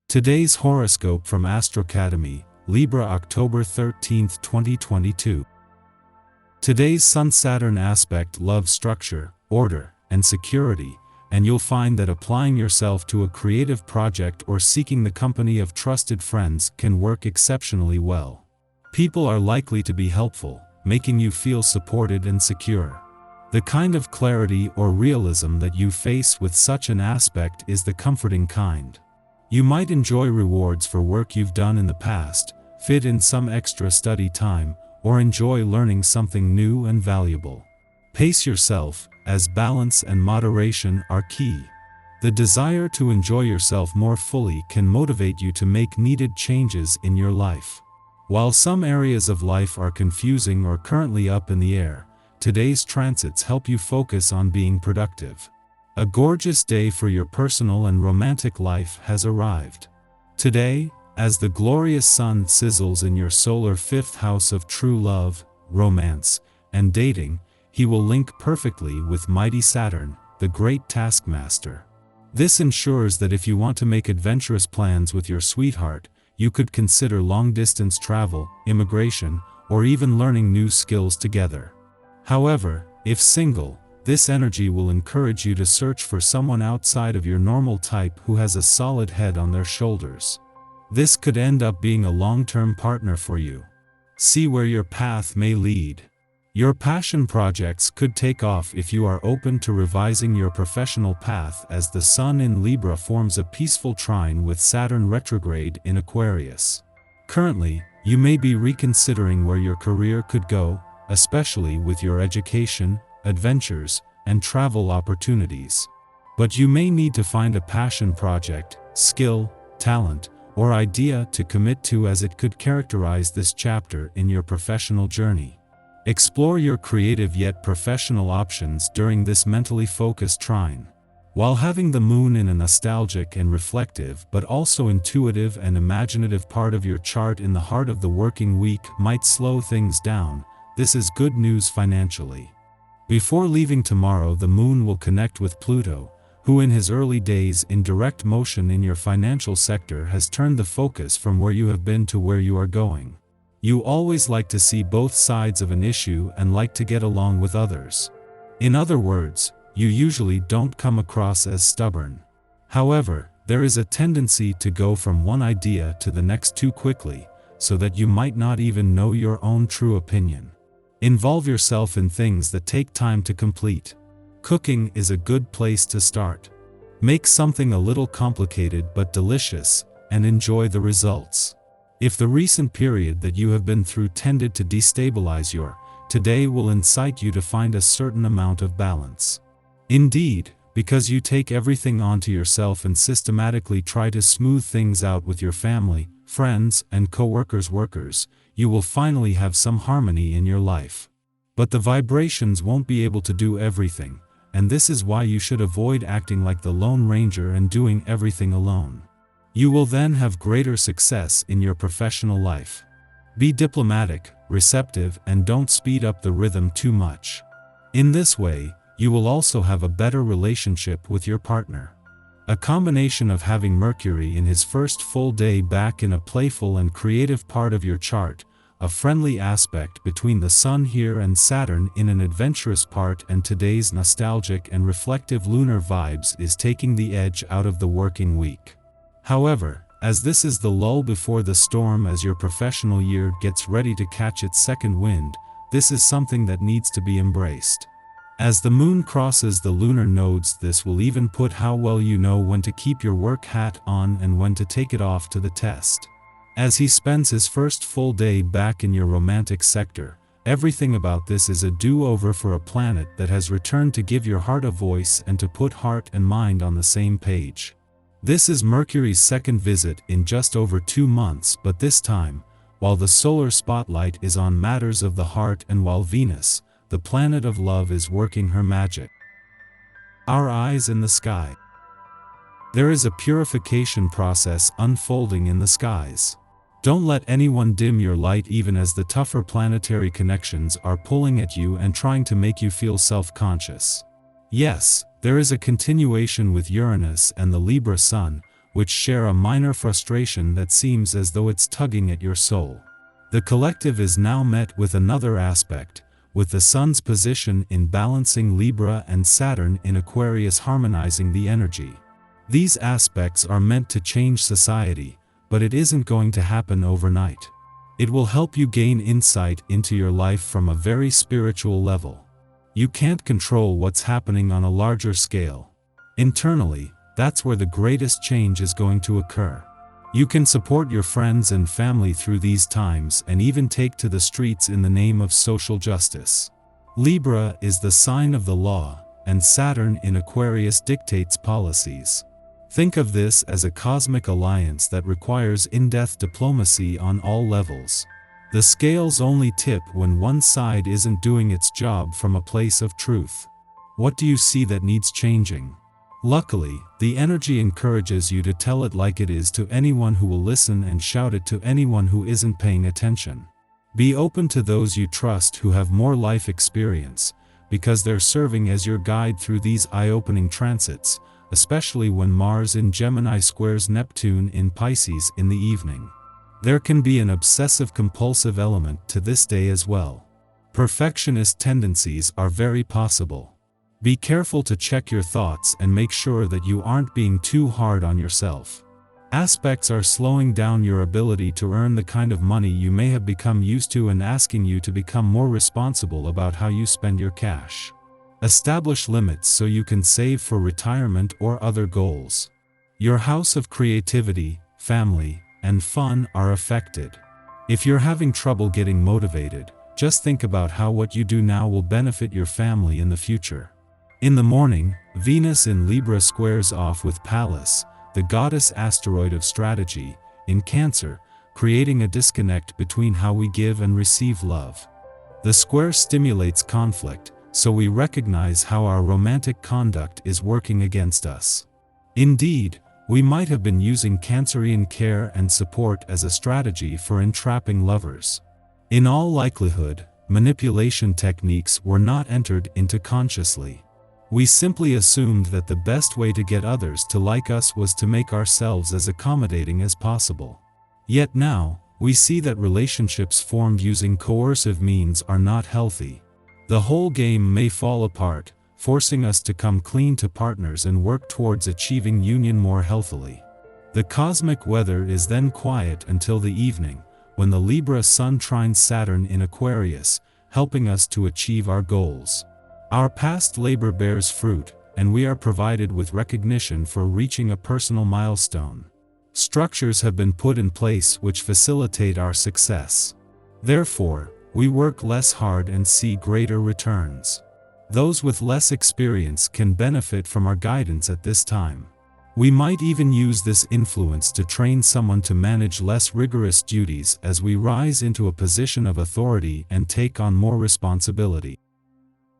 Today's horoscope from Astrocademy, Libra, October 13, 2022. Today's Sun-Saturn aspect loves structure, order, and security, and you'll find that applying yourself to a creative project or seeking the company of trusted friends can work exceptionally well. People are likely to be helpful, making you feel supported and secure. The kind of clarity or realism that you face with such an aspect is the comforting kind. You might enjoy rewards for work you've done in the past, fit in some extra study time, or enjoy learning something new and valuable. Pace yourself, as balance and moderation are key. The desire to enjoy yourself more fully can motivate you to make needed changes in your life. While some areas of life are confusing or currently up in the air, today's transits help you focus on being productive. A gorgeous day for your personal and romantic life has arrived. Today, as the glorious sun sizzles in your solar fifth house of true love, romance, and dating, he will link perfectly with mighty Saturn, the great taskmaster. This ensures that if you want to make adventurous plans with your sweetheart, you could consider long-distance travel, immigration, or even learning new skills together. However, if single, this energy will encourage you to search for someone outside of your normal type who has a solid head on their shoulders. This could end up being a long-term partner for you. See where your path may lead. Your passion projects could take off if you are open to revising your professional path, as the Sun in Libra forms a peaceful trine with Saturn retrograde in Aquarius. Currently, you may be reconsidering where your career could go, especially with your education, adventures, and travel opportunities. But you may need to find a passion project, skill, talent, or idea to commit to, as it could characterize this chapter in your professional journey. Explore your creative yet professional options during this mentally focused trine. While having the moon in a nostalgic and reflective but also intuitive and imaginative part of your chart in the heart of the working week might slow things down, this is good news financially. Before leaving tomorrow, the moon will connect with Pluto, who in his early days in direct motion in your financial sector has turned the focus from where you have been to where you are going. You always like to see both sides of an issue and like to get along with others. In other words, you usually don't come across as stubborn. However, there is a tendency to go from one idea to the next too quickly, so that you might not even know your own true opinion. Involve yourself in things that take time to complete. Cooking is a good place to start. Make something a little complicated but delicious, and enjoy the results. If the recent period that you have been through tended to destabilize your, today will incite you to find a certain amount of balance. Indeed, because you take everything onto yourself and systematically try to smooth things out with your family, friends, and workers, you will finally have some harmony in your life. But the vibrations won't be able to do everything, and this is why you should avoid acting like the Lone Ranger and doing everything alone. You will then have greater success in your professional life. Be diplomatic, receptive, and don't speed up the rhythm too much. In this way, you will also have a better relationship with your partner. A combination of having Mercury in his first full day back in a playful and creative part of your chart, a friendly aspect between the Sun here and Saturn in an adventurous part, and today's nostalgic and reflective lunar vibes is taking the edge out of the working week. However, as this is the lull before the storm as your professional year gets ready to catch its second wind, this is something that needs to be embraced. As the moon crosses the lunar nodes, this will even put how well you know when to keep your work hat on and when to take it off to the test. As he spends his first full day back in your romantic sector, everything about this is a do-over for a planet that has returned to give your heart a voice and to put heart and mind on the same page. This is Mercury's second visit in just over 2 months, but this time, while the solar spotlight is on matters of the heart and while Venus, the planet of love, is working her magic. Our eyes in the sky. There is a purification process unfolding in the skies. Don't let anyone dim your light, even as the tougher planetary connections are pulling at you and trying to make you feel self-conscious. Yes, there is a continuation with Uranus and the Libra Sun, which share a minor frustration that seems as though it's tugging at your soul. The collective is now met with another aspect, with the Sun's position in balancing Libra and Saturn in Aquarius harmonizing the energy. These aspects are meant to change society, but it isn't going to happen overnight. It will help you gain insight into your life from a very spiritual level. You can't control what's happening on a larger scale. Internally, that's where the greatest change is going to occur. You can support your friends and family through these times and even take to the streets in the name of social justice. Libra is the sign of the law, and Saturn in Aquarius dictates policies. Think of this as a cosmic alliance that requires in-depth diplomacy on all levels. The scales only tip when one side isn't doing its job from a place of truth. What do you see that needs changing? Luckily, the energy encourages you to tell it like it is to anyone who will listen and shout it to anyone who isn't paying attention. Be open to those you trust who have more life experience, because they're serving as your guide through these eye-opening transits, especially when Mars in Gemini squares Neptune in Pisces in the evening. There can be an obsessive-compulsive element to this day as well. Perfectionist tendencies are very possible. Be careful to check your thoughts and make sure that you aren't being too hard on yourself. Aspects are slowing down your ability to earn the kind of money you may have become used to and asking you to become more responsible about how you spend your cash. Establish limits so you can save for retirement or other goals. Your house of creativity, family, and fun are affected. If you're having trouble getting motivated, just think about how what you do now will benefit your family in the future. In the morning, Venus in Libra squares off with Pallas, the goddess asteroid of strategy, in Cancer, creating a disconnect between how we give and receive love. The square stimulates conflict, so we recognize how our romantic conduct is working against us. Indeed, we might have been using Cancerian care and support as a strategy for entrapping lovers. In all likelihood, manipulation techniques were not entered into consciously. We simply assumed that the best way to get others to like us was to make ourselves as accommodating as possible. Yet now, we see that relationships formed using coercive means are not healthy. The whole game may fall apart, forcing us to come clean to partners and work towards achieving union more healthily. The cosmic weather is then quiet until the evening, when the Libra Sun trines Saturn in Aquarius, helping us to achieve our goals. Our past labor bears fruit, and we are provided with recognition for reaching a personal milestone. Structures have been put in place which facilitate our success. Therefore, we work less hard and see greater returns. Those with less experience can benefit from our guidance at this time. We might even use this influence to train someone to manage less rigorous duties as we rise into a position of authority and take on more responsibility.